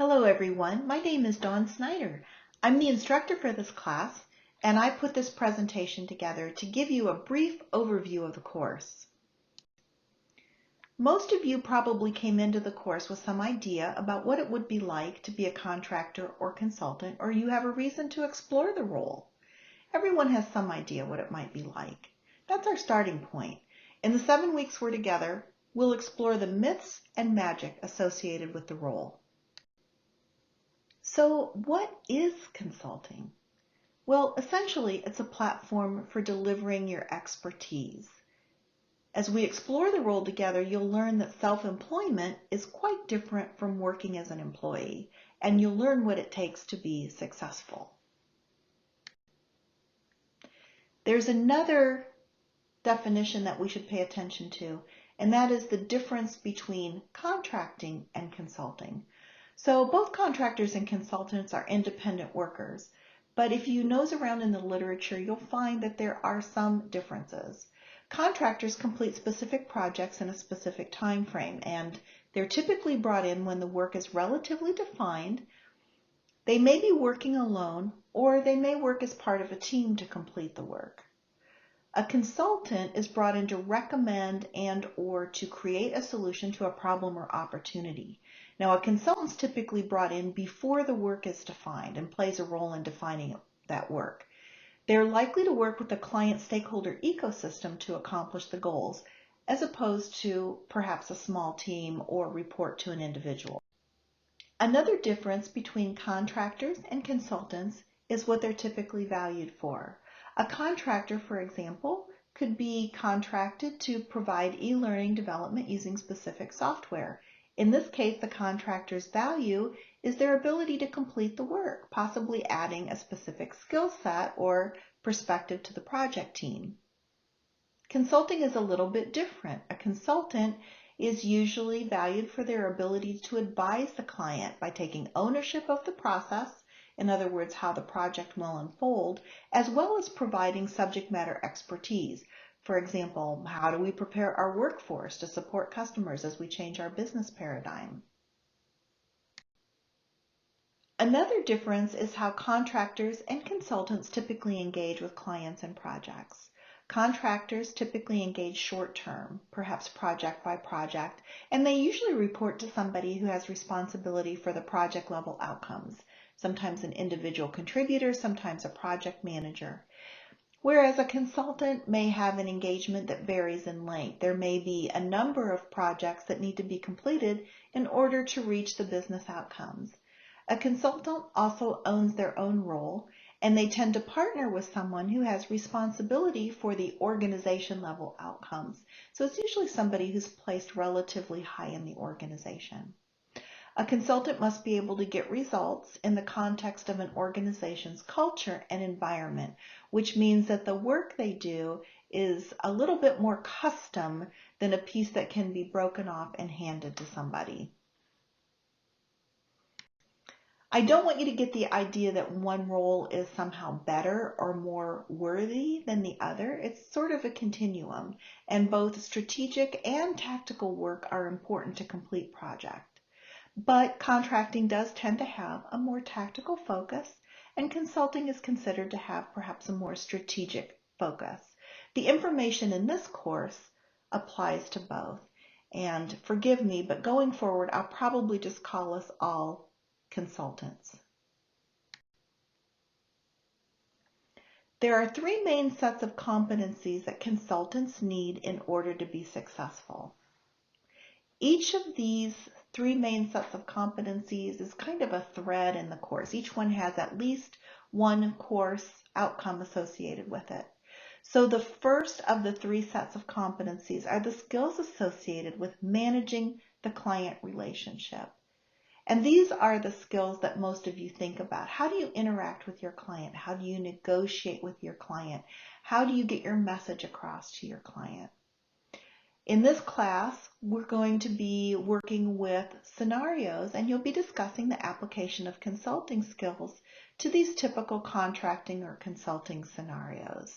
Hello everyone, my name is Dawn Snyder. I'm the instructor for this class, and I put this presentation together to give you a brief overview of the course. Most of you probably came into the course with some idea about what it would be like to be a contractor or consultant, or you have a reason to explore the role. Everyone has some idea what it might be like. That's our starting point. In the 7 weeks we're together, we'll explore the myths and magic associated with the role. So what is consulting? Well, essentially, it's a platform for delivering your expertise. As we explore the role together, you'll learn that self-employment is quite different from working as an employee, and you'll learn what it takes to be successful. There's another definition that we should pay attention to, and that is the difference between contracting and consulting. So both contractors and consultants are independent workers, but if you nose around in the literature, you'll find that there are some differences. Contractors complete specific projects in a specific time frame, and they're typically brought in when the work is relatively defined. They may be working alone, or they may work as part of a team to complete the work. A consultant is brought in to recommend and/or to create a solution to a problem or opportunity. Now, a consultant's typically brought in before the work is defined and plays a role in defining that work. They're likely to work with the client stakeholder ecosystem to accomplish the goals, as opposed to perhaps a small team or report to an individual. Another difference between contractors and consultants is what they're typically valued for. A contractor, for example, could be contracted to provide e-learning development using specific software. In this case, the contractor's value is their ability to complete the work, possibly adding a specific skill set or perspective to the project team. Consulting is a little bit different. A consultant is usually valued for their ability to advise the client by taking ownership of the process, in other words, how the project will unfold, as well as providing subject matter expertise. For example, how do we prepare our workforce to support customers as we change our business paradigm? Another difference is how contractors and consultants typically engage with clients and projects. Contractors typically engage short-term, perhaps project by project, and they usually report to somebody who has responsibility for the project level outcomes, sometimes an individual contributor, sometimes a project manager. Whereas a consultant may have an engagement that varies in length. There may be a number of projects that need to be completed in order to reach the business outcomes. A consultant also owns their own role, and they tend to partner with someone who has responsibility for the organization level outcomes. So it's usually somebody who's placed relatively high in the organization. A consultant must be able to get results in the context of an organization's culture and environment, which means that the work they do is a little bit more custom than a piece that can be broken off and handed to somebody. I don't want you to get the idea that one role is somehow better or more worthy than the other. It's sort of a continuum, and both strategic and tactical work are important to complete projects. But contracting does tend to have a more tactical focus, and consulting is considered to have perhaps a more strategic focus. The information in this course applies to both. And forgive me, but going forward, I'll probably just call us all consultants. There are 3 main sets of competencies that consultants need in order to be successful. Each of these 3 main sets of competencies is kind of a thread in the course. Each one has at least one course outcome associated with it. So the first of the 3 sets of competencies are the skills associated with managing the client relationship. And these are the skills that most of you think about. How do you interact with your client? How do you negotiate with your client? How do you get your message across to your client? In this class, we're going to be working with scenarios, and you'll be discussing the application of consulting skills to these typical contracting or consulting scenarios.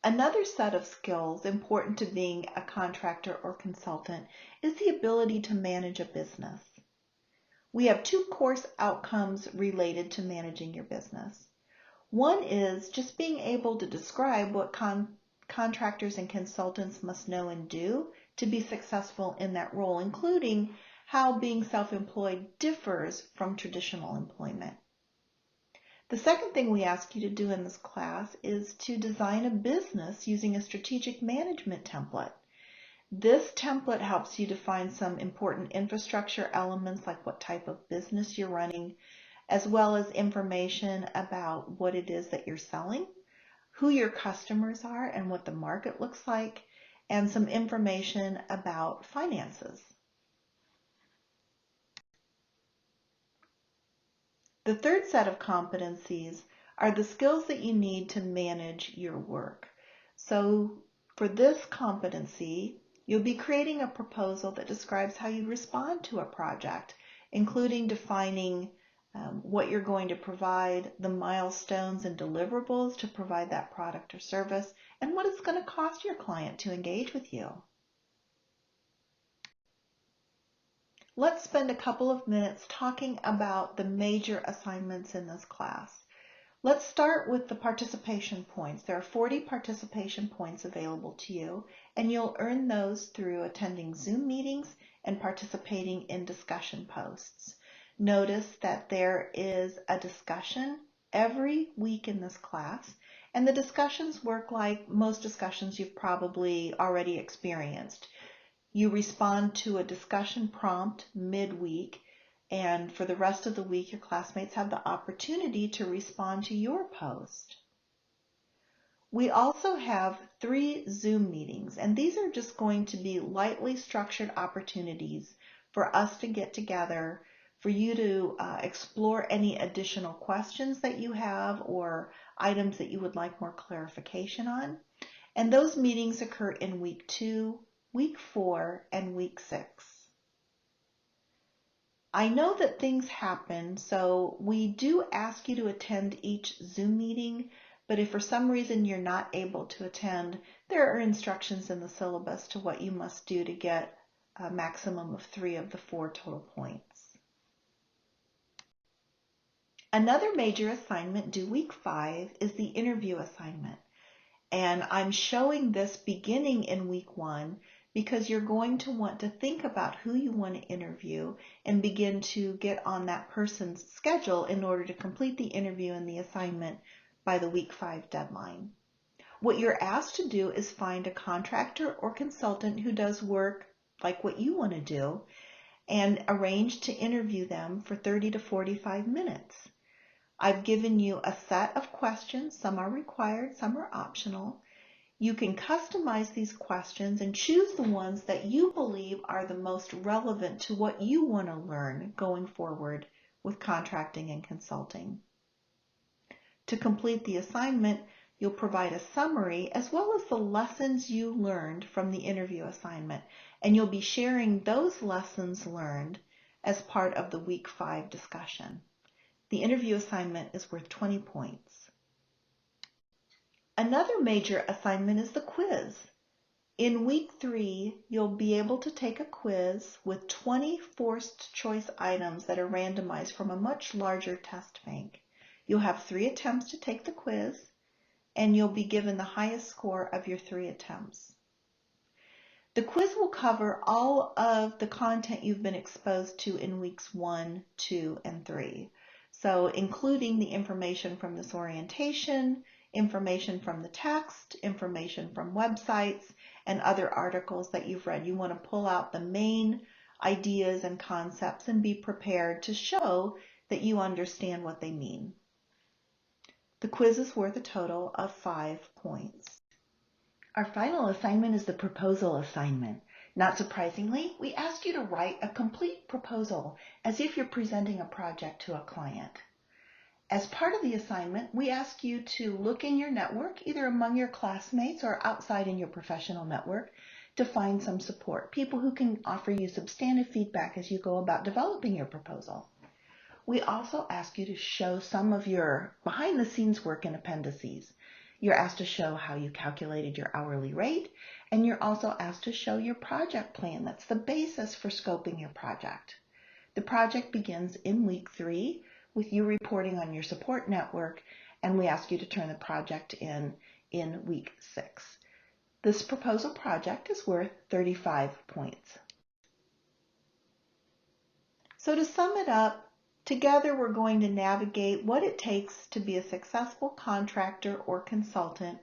Another set of skills important to being a contractor or consultant is the ability to manage a business. We have two course outcomes related to managing your business. One is just being able to describe what contractors and consultants must know and do to be successful in that role, including how being self-employed differs from traditional employment. The second thing we ask you to do in this class is to design a business using a strategic management template. This template helps you define some important infrastructure elements like what type of business you're running, as well as information about what it is that you're selling, who your customers are and what the market looks like, and some information about finances. The third set of competencies are the skills that you need to manage your work. So for this competency, you'll be creating a proposal that describes how you respond to a project, including defining what you're going to provide, the milestones and deliverables to provide that product or service, and what it's going to cost your client to engage with you. Let's spend a couple of minutes talking about the major assignments in this class. Let's start with the participation points. There are 40 participation points available to you, and you'll earn those through attending Zoom meetings and participating in discussion posts. Notice that there is a discussion every week in this class, and the discussions work like most discussions you've probably already experienced. You respond to a discussion prompt midweek, and for the rest of the week, your classmates have the opportunity to respond to your post. We also have 3 Zoom meetings, and these are just going to be lightly structured opportunities for us to get together, for you to explore any additional questions that you have or items that you would like more clarification on. And those meetings occur in week 2, week 4, and week 6. I know that things happen, so we do ask you to attend each Zoom meeting, but if for some reason you're not able to attend, there are instructions in the syllabus to what you must do to get a maximum of 3 of the 4 total points. Another major assignment due week 5 is the interview assignment. And I'm showing this beginning in week 1 because you're going to want to think about who you want to interview and begin to get on that person's schedule in order to complete the interview and the assignment by the week 5 deadline. What you're asked to do is find a contractor or consultant who does work like what you want to do and arrange to interview them for 30 to 45 minutes. I've given you a set of questions. Some are required, some are optional. You can customize these questions and choose the ones that you believe are the most relevant to what you want to learn going forward with contracting and consulting. To complete the assignment, you'll provide a summary as well as the lessons you learned from the interview assignment, and you'll be sharing those lessons learned as part of the week 5 discussion. The interview assignment is worth 20 points. Another major assignment is the quiz. In week 3, you'll be able to take a quiz with 20 forced choice items that are randomized from a much larger test bank. You'll have 3 attempts to take the quiz, and you'll be given the highest score of your 3 attempts. The quiz will cover all of the content you've been exposed to in weeks 1, 2, and 3. So including the information from this orientation, information from the text, information from websites, and other articles that you've read. You want to pull out the main ideas and concepts and be prepared to show that you understand what they mean. The quiz is worth a total of 5 points. Our final assignment is the proposal assignment. Not surprisingly, we ask you to write a complete proposal as if you're presenting a project to a client. As part of the assignment, we ask you to look in your network, either among your classmates or outside in your professional network, to find some support, people who can offer you substantive feedback as you go about developing your proposal. We also ask you to show some of your behind-the-scenes work in Appendices. You're asked to show how you calculated your hourly rate, and you're also asked to show your project plan. That's the basis for scoping your project. The project begins in week 3 with you reporting on your support network, and we ask you to turn the project in week 6. This proposal project is worth 35 points. So to sum it up, together we're going to navigate what it takes to be a successful contractor or consultant.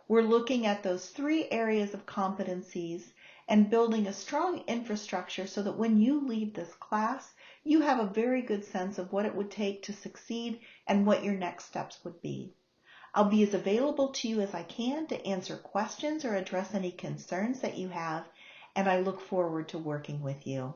We're looking at those 3 areas of competencies and building a strong infrastructure so that when you leave this class, you have a very good sense of what it would take to succeed and what your next steps would be. I'll be as available to you as I can to answer questions or address any concerns that you have, and I look forward to working with you.